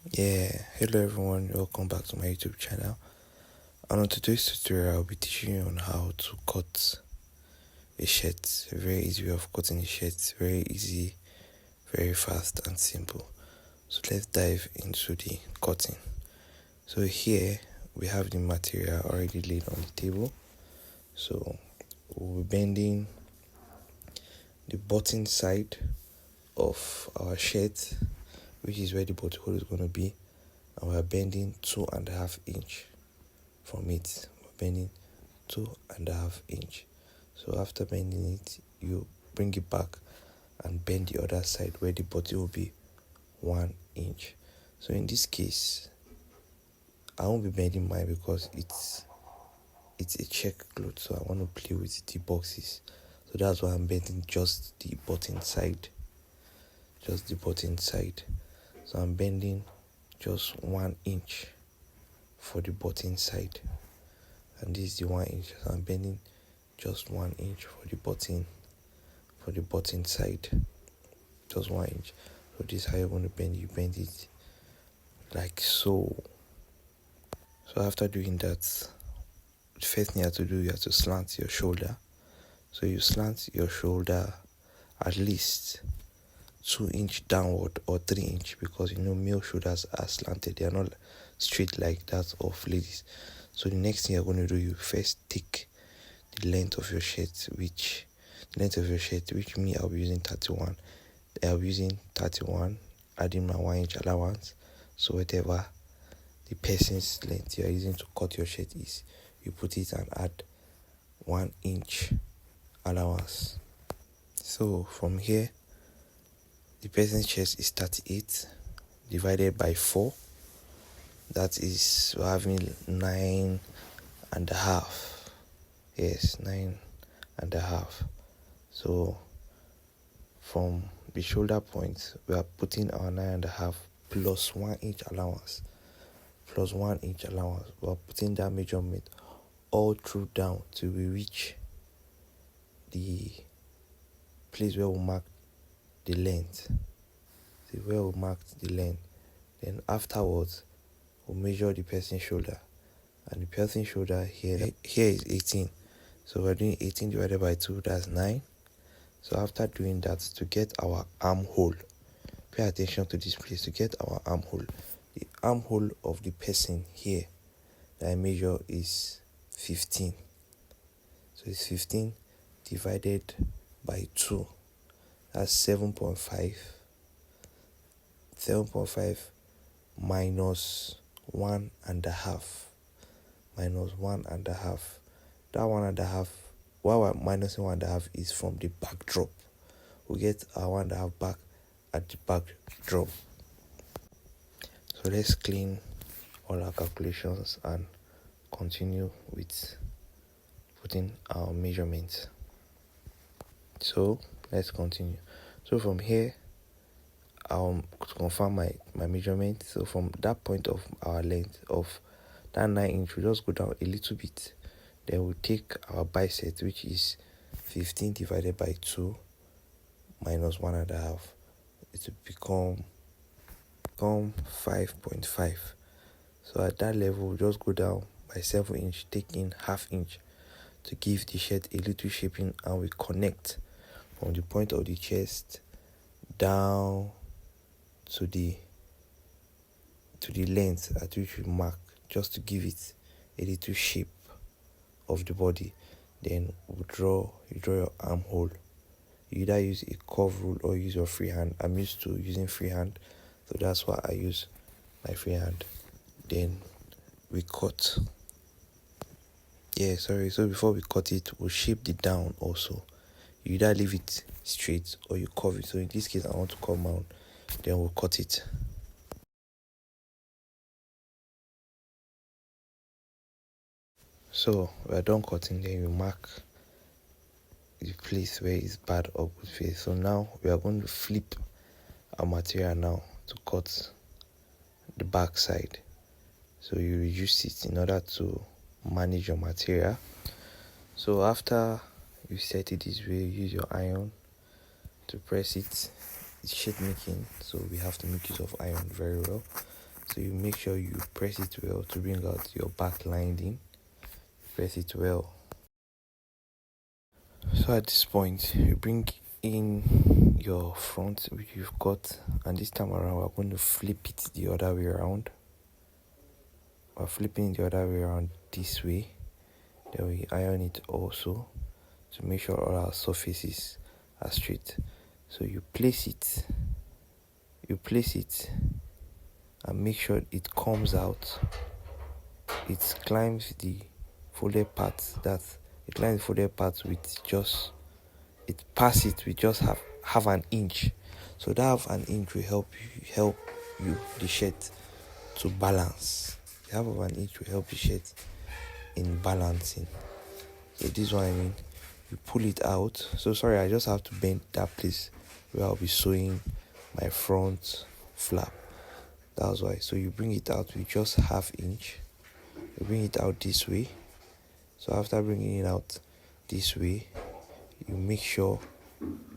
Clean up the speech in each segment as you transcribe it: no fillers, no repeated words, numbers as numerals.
Hello everyone, welcome back to my YouTube channel. And on today's tutorial, I'll be teaching you on how to cut a shirt. A very easy way of cutting a shirt, very easy, very fast and simple. So let's dive into the cutting. So here we have the material already laid on the table. So we'll be bending the button side of our shirt, which is where the buttonhole is going to be, and we are bending 2.5 inch from it. We're bending 2.5 inch. So after bending it, you bring it back and bend the other side where the body will be 1 inch. So in this case, I won't be bending mine because it's a check cloth, so I want to play with the boxes. So that's why I'm bending just the button side. So I'm bending just 1 inch for the button side, and this is the 1 inch. So I'm bending just 1 inch for the button side, just 1 inch. So this is how you want to bend. You bend it like so. So after doing that, the first thing you have to do, you have to slant your shoulder. So you slant your shoulder at least 2 inch downward or 3 inch, because male shoulders are slanted, they are not straight like that of ladies. So the next thing you're going to do, you first take the length of your shirt, which me, I'll be using 31. I'll be using 31, adding my 1 inch allowance. So whatever the person's length you are using to cut your shirt is, you put it and add 1 inch allowance. So from here, the person's chest is 38 divided by 4. That is, we're having 9.5. Yes, 9.5. So from the shoulder point, we are putting our 9.5 plus 1 inch allowance. We are putting that measurement all through down till we reach the place where we mark the length. Then afterwards, we'll measure the person's shoulder, and the person's shoulder here is 18. So we're doing 18 divided by 2, that's 9. So after doing that, to get our armhole, pay attention to this place. To get our armhole, the armhole of the person here that I measure is 15. So it's 15 divided by 2, that's 7.5. 7.5 minus 1.5. That 1.5, why we're minusing 1.5 is from the back drop. We get our 1.5 back at the back drop. So let's clean all our calculations and continue with putting our measurements. So let's continue. So from here, to confirm my measurement, so from that point of our length of that 9 inch, we just go down a little bit. Then we'll take our bisect, which is 15 divided by 2 minus 1.5. It will become 5.5. So at that level, we'll just go down by 7 inch, take in ½ inch to give the shirt a little shaping, and we connect from the point of the chest down to the length at which we mark, just to give it a little shape of the body. Then you draw your armhole. You either use a curve rule or use your free hand. I'm used to using free hand, so that's why I use my free hand. Then we cut. So before we cut it, we'll shape the down also. You either leave it straight or you curve it. So in this case, I want to curve mine, then we'll cut it. So we're done cutting, then you mark the place where it's bad or good face. So now we are going to flip our material now to cut the back side. So you reduce it in order to manage your material. So after you set it this way, use your iron to press it. It's shape making, so we have to make use of iron very well. So you make sure you press it well to bring out your back lining. Press it well. So at this point, you bring in your front, which you've got, and this time around we're going to flip it the other way around. We're flipping the other way around this way. Then we iron it also to make sure all our surfaces are straight. So you place it and make sure it comes out. It climbs the folded parts. It climbs the folded parts with just, it passes it with just half an inch. So that half an inch will help you the shirt to balance. The half of an inch will help the shirt in balancing. So this is what I mean. You pull it out. So sorry, I just have to bend that place where I'll be sewing my front flap. That's why. So you bring it out with just half inch. You bring it out this way. So after bringing it out this way, you make sure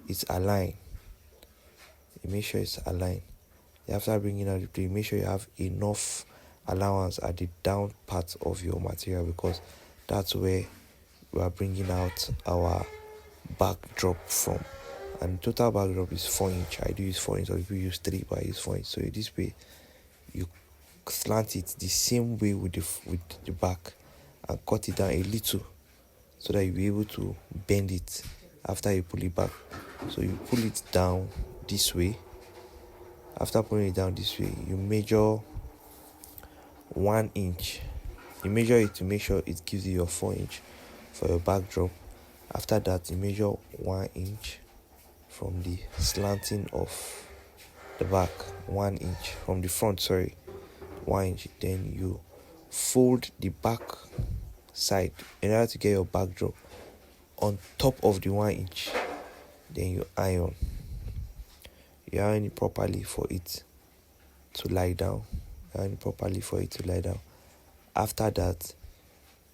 it's aligned. After bringing it out, you make sure you have enough allowance at the down part of your material, because that's where we are bringing out our backdrop from. And total backdrop is 4 inch. I do use 4 inch, or if you use 3, but I use 4 inch. So this way, you slant it the same way with the back and cut it down a little, so that you'll be able to bend it after you pull it back. So you pull it down this way. After pulling it down this way, you measure 1 inch. You measure it to make sure it gives you your 4 inch for your backdrop. After that, you measure 1 inch from the slanting of the back, 1 inch from the front, 1 inch. Then you fold the back side in order to get your backdrop on top of the 1 inch. Then you iron it properly for it to lie down. After that,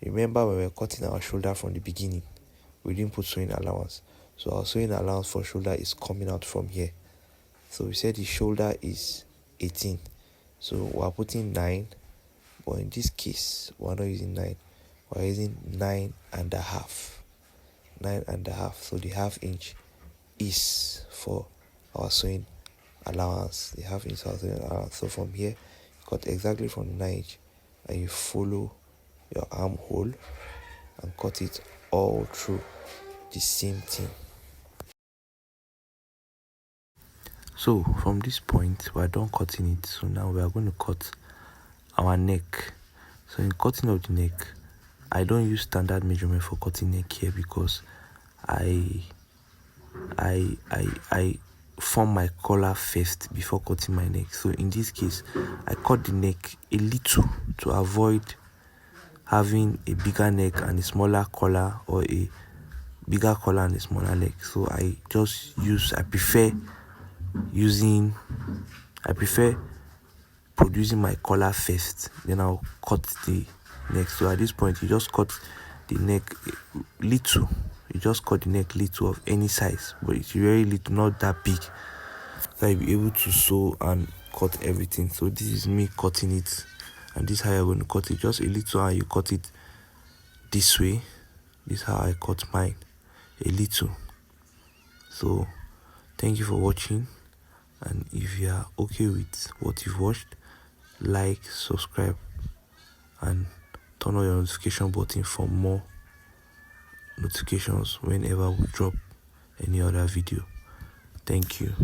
remember when we were cutting our shoulder from the beginning, we didn't put sewing allowance. So our sewing allowance for shoulder is coming out from here. So we said the shoulder is 18. So we're putting 9, but in this case, we're not using 9. We're using 9.5. 9.5. So the half inch is for our sewing allowance. The half inch is our sewing allowance. So from here, you cut exactly from the 9 inch, and you follow your armhole and cut it all through the same thing. So from this point, we are done cutting it. So now we are going to cut our neck. So in cutting of the neck, I don't use standard measurement for cutting neck here, because I form my collar first before cutting my neck. So in this case, I cut the neck a little to avoid having a bigger neck and a smaller collar, or a bigger collar and a smaller leg. So I prefer producing my collar first, then I'll cut the neck. So at this point, you just cut the neck little. You just cut the neck little of any size, but it's very little, not that big, so you'll be able to sew and cut everything. So this is me cutting it, and this is how you're going to cut it. Just a little, and you cut it this way. This is how I cut mine, a little. So thank you for watching, and if you are okay with what you've watched, like, subscribe, and turn on your notification button for more notifications whenever we drop any other video. Thank you.